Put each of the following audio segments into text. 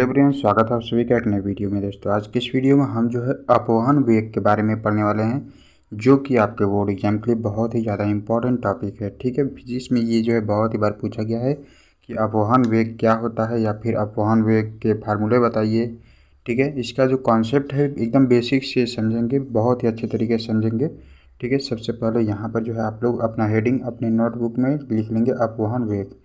Everyone, स्वागत है आप सभी का एक नए वीडियो में। दोस्तों, आज की इस वीडियो में हम जो है अपवहन वेग के बारे में पढ़ने वाले हैं, जो कि आपके बोर्ड एग्जाम के लिए बहुत ही ज़्यादा इंपॉर्टेंट टॉपिक है। ठीक है, जिसमें ये जो है बहुत ही बार पूछा गया है कि अपवहन वेग क्या होता है, या फिर अपवहन वेग के फार्मूले बताइए। ठीक है, इसका जो कॉन्सेप्ट है एकदम बेसिक से समझेंगे, बहुत ही अच्छे तरीके से समझेंगे। ठीक है, सबसे पहले यहाँ पर जो है आप लोग अपना हेडिंग अपने नोटबुक में लिख लेंगे, अपवहन वेग।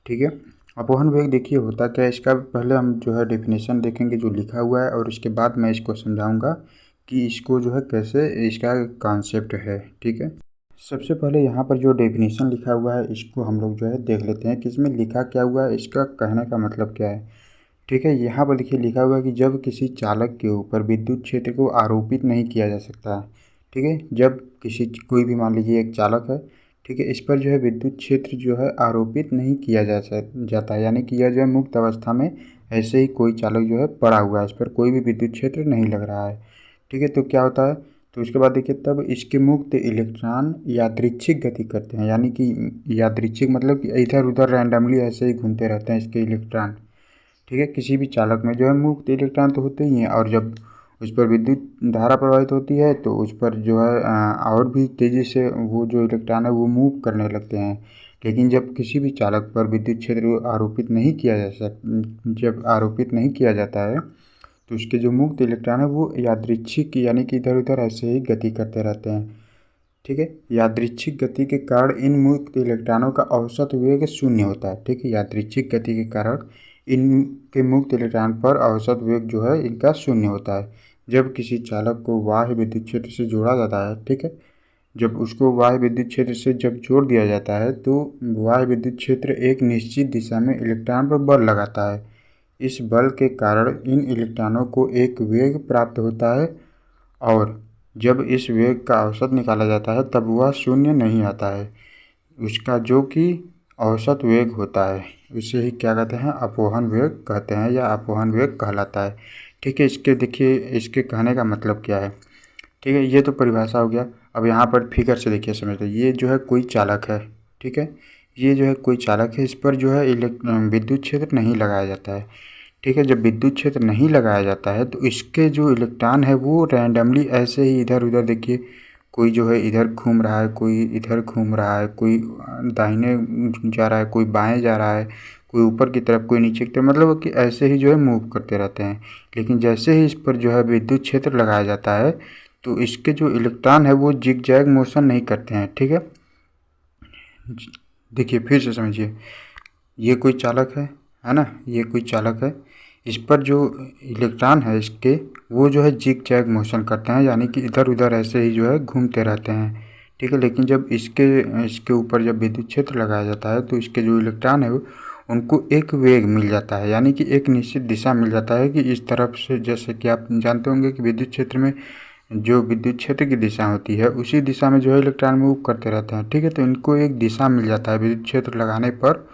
ठीक है, अपवहन वेग देखिए होता क्या है, इसका पहले हम जो है डेफिनेशन देखेंगे जो लिखा हुआ है, और उसके बाद मैं इसको समझाऊंगा कि इसको जो है कैसे इसका कॉन्सेप्ट है। ठीक है, सबसे पहले यहाँ पर जो डेफिनेशन लिखा हुआ है इसको हम लोग जो है देख लेते हैं कि इसमें लिखा क्या हुआ है, इसका कहने का मतलब क्या है। ठीक है, यहाँ पर देखिए लिखा हुआ है कि जब किसी चालक के ऊपर विद्युत क्षेत्र को आरोपित नहीं किया जा सकता है। ठीक है, जब कोई भी मान लीजिए एक चालक है, ठीक है, इस पर जो है विद्युत क्षेत्र जो है आरोपित नहीं किया जाता है, यानी कि यह जो है मुक्त अवस्था में ऐसे ही कोई चालक जो है पड़ा हुआ है, इस पर कोई भी विद्युत क्षेत्र नहीं लग रहा है। ठीक है, तो क्या होता है, तो उसके बाद देखिए तब इसके मुक्त इलेक्ट्रॉन यादृच्छिक गति करते हैं, यानी कि यादृच्छिक मतलब कि इधर उधर रैंडमली ऐसे ही घूमते रहते हैं इसके इलेक्ट्रॉन। ठीक है, किसी भी चालक में जो है मुक्त इलेक्ट्रॉन तो होते ही हैं, और जब उस पर विद्युत धारा प्रवाहित होती है तो उस पर जो है और भी तेज़ी से वो जो इलेक्ट्रॉन है वो मूव करने लगते हैं। लेकिन जब किसी भी चालक पर विद्युत क्षेत्र आरोपित नहीं किया जब आरोपित नहीं किया जाता है तो उसके जो मुक्त इलेक्ट्रॉन है वो यादृच्छिक यानी कि इधर उधर ऐसे ही गति करते रहते हैं। ठीक है, यादृच्छिक गति के कारण इन मुक्त इलेक्ट्रॉनों का औसत वेग शून्य होता है। ठीक है, यादृच्छिक गति के कारण इनके मुक्त इलेक्ट्रॉन पर औसत वेग जो है इनका शून्य होता है। जब किसी चालक को बाह्य विद्युत क्षेत्र से जोड़ा जाता है, ठीक है, जब उसको बाह्य विद्युत क्षेत्र से जब जोड़ दिया जाता है तो बाह्य विद्युत क्षेत्र एक निश्चित दिशा में इलेक्ट्रॉन पर बल लगाता है। इस बल के कारण इन इलेक्ट्रॉनों को एक वेग प्राप्त होता है, और जब इस वेग का औसत निकाला जाता है तब वह शून्य नहीं आता है। उसका जो कि औसत वेग होता है उसे ही क्या कहते हैं, अपवहन वेग कहते हैं, या अपवहन वेग कहलाता है। ठीक है, इसके देखिए इसके कहने का मतलब क्या है। ठीक है, ये तो परिभाषा हो गया। अब यहाँ पर फिगर से देखिए समझते, ये जो है कोई चालक है। ठीक है, ये जो है कोई चालक है, इस पर जो है विद्युत क्षेत्र नहीं लगाया जाता है। ठीक है, जब विद्युत क्षेत्र नहीं लगाया जाता है तो इसके जो इलेक्ट्रॉन है वो रैंडमली ऐसे ही इधर उधर देखिए, कोई जो है इधर घूम रहा है, कोई इधर घूम रहा है, कोई दाहिने जा रहा है, कोई बाएं जा रहा है, कोई ऊपर की तरफ, कोई नीचे की तरफ, मतलब कि ऐसे ही जो है मूव करते रहते हैं। लेकिन जैसे ही इस पर जो है विद्युत क्षेत्र लगाया जाता है तो इसके जो इलेक्ट्रॉन है वो जिग जैग मोशन नहीं करते हैं। ठीक है, देखिए फिर से समझिए, ये कोई चालक है ना, ये कोई चालक है, इस पर जो इलेक्ट्रॉन है इसके वो जो है जिग जैग मोशन करते हैं, यानी कि इधर उधर ऐसे ही जो है घूमते रहते हैं। ठीक है, लेकिन जब इसके ऊपर जब विद्युत क्षेत्र लगाया जाता है तो इसके जो इलेक्ट्रॉन है उनको एक वेग मिल जाता है, यानी कि एक निश्चित दिशा मिल जाता है कि इस तरफ से, जैसे कि आप जानते होंगे कि विद्युत क्षेत्र में जो विद्युत क्षेत्र की दिशा होती है उसी दिशा में जो है इलेक्ट्रॉन मूव करते रहते हैं। ठीक है, तो इनको एक दिशा मिल जाता है विद्युत क्षेत्र लगाने पर,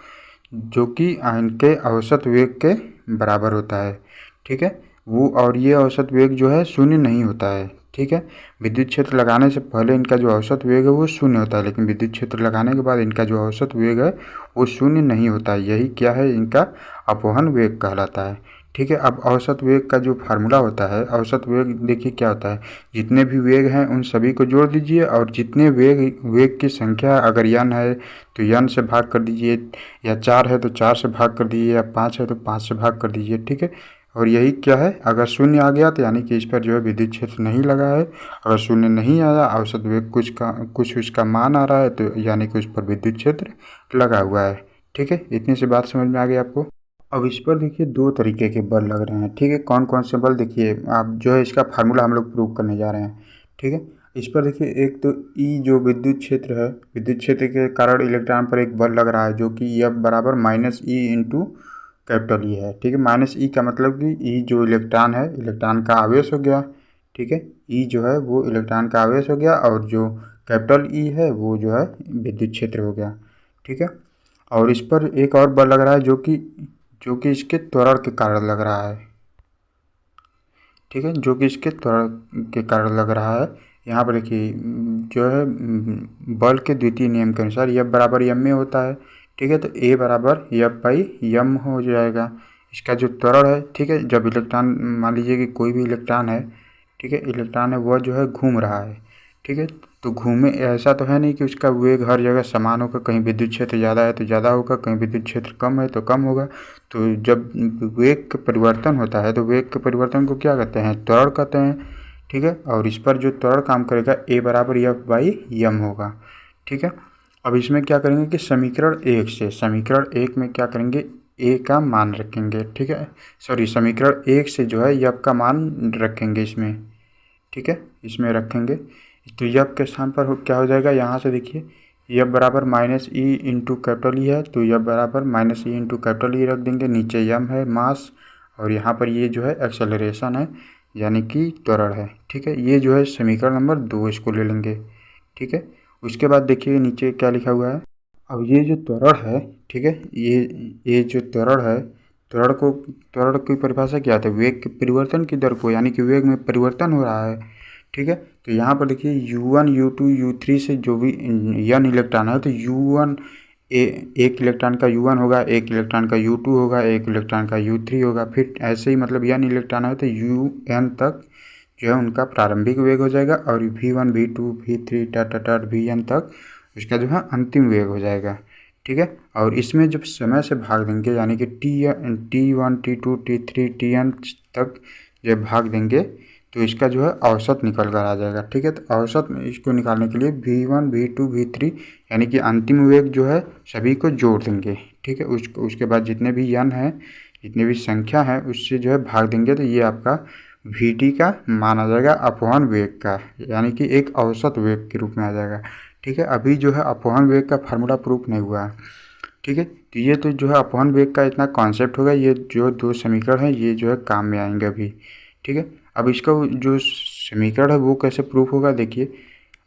जो कि इनके औसत वेग के बराबर होता है। ठीक है, वो और ये औसत वेग जो है शून्य नहीं होता है। ठीक है, विद्युत क्षेत्र लगाने से पहले इनका जो औसत वेग है वो शून्य होता है, लेकिन विद्युत क्षेत्र लगाने के बाद इनका जो औसत वेग है वो शून्य नहीं होता है। यही क्या है, इनका अपवहन वेग कहलाता है। ठीक है, अब औसत वेग का जो फार्मूला होता है, औसत वेग देखिए क्या होता है, जितने भी वेग हैं उन सभी को जोड़ दीजिए, और जितने वेग की संख्या अगर n है तो n से भाग कर दीजिए, या 4 है तो 4 से भाग कर दीजिए, या 5 है तो 5 से भाग कर दीजिए। ठीक है, और यही क्या है, अगर शून्य आ गया तो यानी कि इस पर जो है विद्युत क्षेत्र नहीं लगा है, अगर शून्य नहीं आया, औसत वेग कुछ उसका मान आ रहा है तो यानी कि उस पर विद्युत क्षेत्र लगा हुआ है। ठीक है, इतनी सी बात समझ में आ गई आपको। अब इस पर देखिए दो तरीके के बल लग रहे हैं। ठीक है, कौन कौन से बल, देखिए आप जो है इसका फार्मूला हम लोग प्रूव करने जा रहे हैं। ठीक है, इस पर देखिए एक तो ई जो विद्युत क्षेत्र है, विद्युत क्षेत्र के कारण इलेक्ट्रॉन पर एक बल लग रहा है जो कि F बराबर -E × E है। ठीक है, -E का मतलब कि ई जो इलेक्ट्रॉन है, इलेक्ट्रॉन का आवेश हो गया। ठीक है, ई जो है वो इलेक्ट्रॉन का आवेश हो गया, और जो E है वो जो है विद्युत क्षेत्र हो गया। ठीक है, और इस पर एक और बल लग रहा है जो कि इसके त्वरण के कारण लग रहा है। ठीक है, जो कि इसके त्वरण के कारण लग रहा है। यहाँ पर देखिए जो है बल के द्वितीय नियम के अनुसार F बराबर m में होता है। ठीक है, तो A बराबर F/m हो जाएगा, इसका जो त्वरण है, ठीक है, जब इलेक्ट्रॉन, मान लीजिए कि कोई भी इलेक्ट्रॉन है, ठीक है, इलेक्ट्रॉन है वह जो है घूम रहा है, ठीक है, तो घूमे, ऐसा तो है नहीं कि उसका वेग हर जगह समान होगा, कहीं विद्युत क्षेत्र ज़्यादा है तो ज़्यादा होगा, कहीं विद्युत क्षेत्र कम है तो कम होगा। तो जब वेग का परिवर्तन होता है तो वेग के परिवर्तन को क्या कहते हैं, त्वरण कहते हैं, ठीक है। और इस पर जो त्वरण काम करेगा ए बराबर एफ बाई एम होगा, ठीक है। अब इसमें क्या करेंगे कि समीकरण एक से, समीकरण एक में क्या करेंगे, ए का मान रखेंगे, ठीक है, सॉरी समीकरण एक से जो है एफ का मान रखेंगे इसमें, ठीक है, इसमें रखेंगे। तो एफ के स्थान पर क्या हो जाएगा, यहाँ से देखिए एफ बराबर माइनस ई इंटू कैपिटल ई है, तो एफ बराबर माइनस ई इंटू कैपिटल ई रख देंगे, नीचे एम है मास, और यहाँ पर ये जो है एक्सेलरेशन है यानी कि त्वरण है, ठीक है। ये जो है समीकरण नंबर 2 इसको ले लेंगे, ठीक है। उसके बाद देखिए नीचे क्या लिखा हुआ है, अब ये जो त्वरण है, ठीक है, ये जो त्वरण है, त्वरण की परिभाषा क्या है, वेग के परिवर्तन की दर को, यानी कि वेग में परिवर्तन हो रहा है, ठीक है। तो यहाँ पर देखिए U1 U2 U3 से जो भी n इलेक्ट्रॉन है, तो U1 एक इलेक्ट्रॉन का U1 होगा, एक इलेक्ट्रॉन का U2 होगा, एक इलेक्ट्रॉन का U3 होगा, फिर ऐसे ही मतलब n इलेक्ट्रॉन है तो UN तक जो है उनका प्रारंभिक वेग हो जाएगा, और V1 V2 V3 dot Vn तक उसका जो है अंतिम वेग हो जाएगा, ठीक है। और इसमें जब समय से भाग देंगे, यानी कि T1 T2 T3 Tn तक जब भाग देंगे तो इसका जो है औसत निकल कर आ जाएगा, ठीक है। तो औसत इसको निकालने के लिए V1 V2 V3 यानी कि अंतिम वेग जो है सभी को जोड़ देंगे, ठीक है। उसके बाद जितने भी n है, जितने भी संख्या है उससे जो है भाग देंगे, तो ये आपका Vt का मान आ जाएगा अपवहन वेग का, यानी कि एक औसत वेग के रूप में आ जाएगा, ठीक है। अभी जो है अपवहन वेग का फार्मूला प्रूफ नहीं हुआ है, ठीक है। तो ये तो जो है अपवहन वेग का इतना कॉन्सेप्ट होगा, ये जो दो समीकरण है ये जो है काम में आएंगे अभी, ठीक है। अब इसका जो समीकरण है वो कैसे प्रूफ होगा, देखिए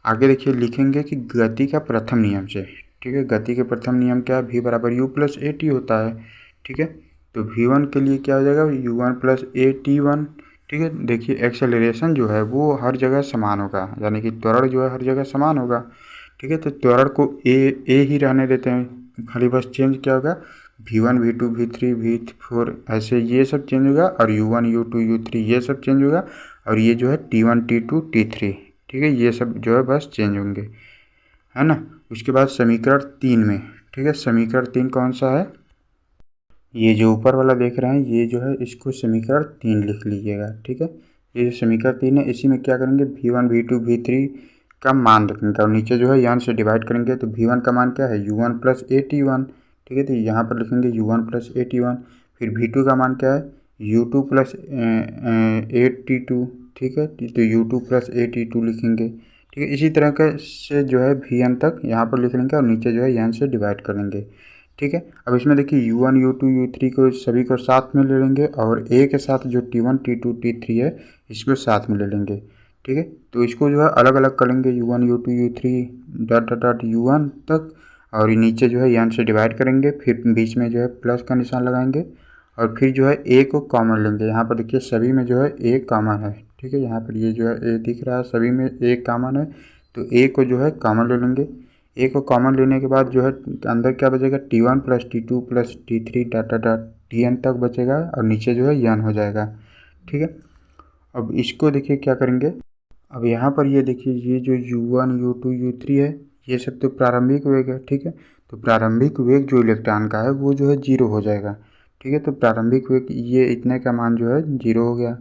आगे देखिए लिखेंगे कि गति का प्रथम नियम से, ठीक है। गति के प्रथम नियम क्या है, v बराबर u प्लस ए टी होता है, ठीक है। तो v1 के लिए क्या हो जाएगा, u1 plus A T one, ठीक है। देखिए एक्सेलरेशन जो है वो हर जगह समान होगा, यानी कि त्वरण जो है हर जगह समान होगा, ठीक है। तो त्वरण को ए ही रहने देते हैं, खाली बस चेंज क्या होगा, V1 V2 V3 V4 ऐसे ये सब चेंज होगा, और U1 U2 U3 ये सब चेंज होगा, और ये जो है T1 T2 T3, ठीक है, ये सब जो है बस चेंज होंगे, है ना। उसके बाद समीकरण 3 में, ठीक है, समीकरण 3 कौन सा है, ये जो ऊपर वाला देख रहे हैं ये जो है इसको समीकरण 3 लिख लीजिएगा, ठीक है। ये जो समीकरण 3 है इसी में क्या करेंगे, V1 V2 V3 का मान रखेंगे, और नीचे जो है यहाँ से डिवाइड करेंगे, तो V1 का मान क्या है, U1 plus A T one, ठीक है। तो यहाँ पर लिखेंगे U1 plus A T one, फिर V2 का मान क्या है, U2 plus A T to, ठीक है। तो U2 plus A T to लिखेंगे, ठीक है। इसी तरह का से जो है Vn तक यहाँ पर लिख लेंगे, और नीचे जो है यहाँ से डिवाइड कर लेंगे, ठीक है। अब इसमें देखिए U1 U2 U3 को सभी को साथ में ले लेंगे, और ए के साथ जो T1 T2 T3 है इसको साथ में ले लेंगे, ठीक है। तो इसको जो है अलग अलग कर लेंगे, U1 U2 U3 dot U1 तक, और नीचे जो है यहाँ से डिवाइड करेंगे, फिर बीच में जो है प्लस का निशान लगाएंगे, और फिर जो है ए को कॉमन लेंगे। यहाँ पर देखिए सभी में जो है ए कॉमन है, ठीक है। यहाँ पर ये जो है ए दिख रहा है, सभी में ए कॉमन है, तो ए को जो है कॉमन ले लेंगे। ए को कॉमन लेने के बाद जो है अंदर क्या बचेगा, T1 plus T2 plus T3 dot Tn तक बचेगा, और नीचे जो है n हो जाएगा, ठीक है। अब इसको देखिए क्या करेंगे, अब यहाँ पर ये देखिए ये जो U1 U2 U3 है ये सब तो प्रारंभिक वेग है, ठीक है। तो प्रारंभिक वेग जो इलेक्ट्रॉन का है वो जो है 0 हो जाएगा, ठीक है। तो प्रारंभिक वेग ये इतने का मान जो है 0 हो गया,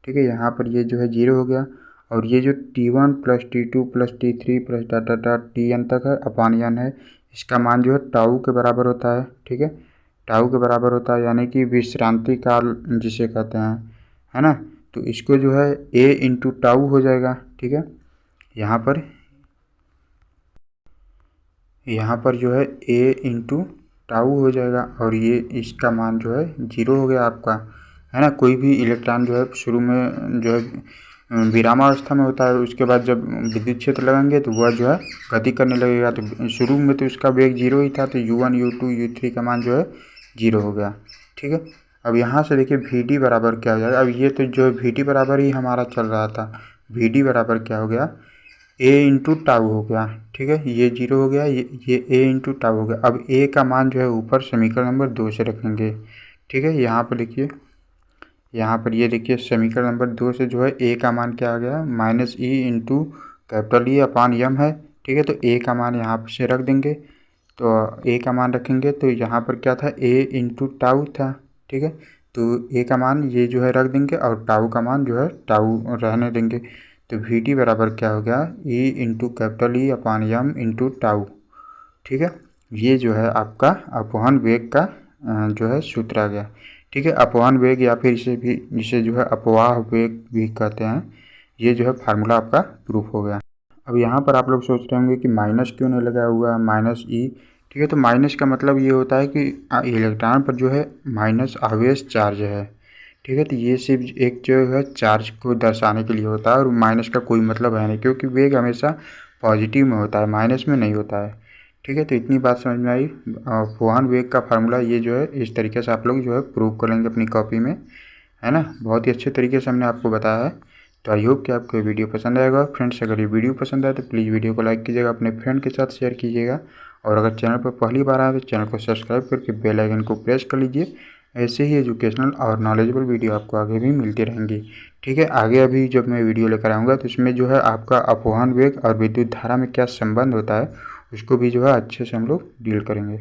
ठीक है। यहाँ पर ये जो है 0 हो गया, और ये जो T1 plus T2 plus T3 plus dot Tn तक है अपान n है, इसका मान जो है टाउ के बराबर होता है, ठीक है। टाउ के बराबर होता है यानी कि विश्रांति काल जिसे कहते हैं, है ना। तो इसको जो है a इंटू टाउ हो जाएगा, ठीक है। यहाँ पर जो है a इंटू टाउ हो जाएगा, और ये इसका मान जो है 0 हो गया आपका, है ना। कोई भी इलेक्ट्रॉन जो है शुरू में जो है विरामावस्था में होता है, उसके बाद जब विद्युत क्षेत्र लगाएंगे तो वह जो है गति करने लगेगा। तो शुरू में तो उसका वेग 0 ही था, तो U1 U2 U3 का मान जो है 0 हो गया, ठीक है। अब यहाँ से देखिए Vd बराबर क्या हो जाएगा, अब ये तो जो है Vd बराबर ही हमारा चल रहा था, Vd बराबर क्या हो गया, a इंटू टाउ हो गया, ठीक है। ये 0 हो गया, ये a इंटू टाउ हो गया। अब a का मान जो है ऊपर समीकरण नंबर 2 से रखेंगे, ठीक है। यहाँ पर देखिए, यहाँ पर ये देखिए समीकरण नंबर 2 से जो है ए का मान क्या आ गया, minus e into capital E upon m है। ठीक है, तो ए का मान यहाँ पर से रख देंगे, तो ए का मान रखेंगे तो यहाँ पर क्या था, ए इंटू टाउ था। ठीक है, तो ए का मान ये जो है रख देंगे और टाउ का मान जो है टाउ रहने देंगे। तो वी टी बराबर क्या हो गया, ई into capital E upon M into tau. ठीक है, ये जो है आपका अपवहन वेग का जो है सूत्र आ गया। ठीक है, अपवहन वेग या फिर इसे जो है अपवाह वेग भी कहते हैं। ये जो है फार्मूला आपका प्रूफ हो गया। अब यहाँ पर आप लोग सोच रहे होंगे कि माइनस क्यों नहीं लगाया हुआ है, माइनस ई। ठीक है, तो माइनस का मतलब ये होता है कि इलेक्ट्रॉन पर जो है माइनस आवेश चार्ज है। ठीक है, तो ये सिर्फ एक जो है चार्ज को दर्शाने के लिए होता है और माइनस का कोई मतलब है नहीं, क्योंकि वेग हमेशा पॉजिटिव में होता है, माइनस में नहीं होता है। ठीक है, तो इतनी बात समझ में आई। अपवहन वेग का फार्मूला ये जो है इस तरीके से आप लोग जो है प्रूव कर लेंगे अपनी कॉपी में, है ना। बहुत ही अच्छे तरीके से हमने आपको बताया है। तो आई होप कि आपको वीडियो पसंद आएगा। फ्रेंड्स, अगर ये वीडियो पसंद आए तो प्लीज़ वीडियो को लाइक कीजिएगा, अपने फ्रेंड के साथ शेयर कीजिएगा, और अगर चैनल पर पहली बार आए तो चैनल को सब्सक्राइब करके बेल आइकन को प्रेस कर लीजिए। ऐसे ही एजुकेशनल और नॉलेजेबल वीडियो आपको आगे भी मिलती रहेंगी। ठीक है, आगे अभी जब मैं वीडियो लेकर आऊँगा तो इसमें जो है आपका अपवहन वेग और विद्युत धारा में क्या संबंध होता है उसको भी जो है अच्छे से हम लोग डील करेंगे।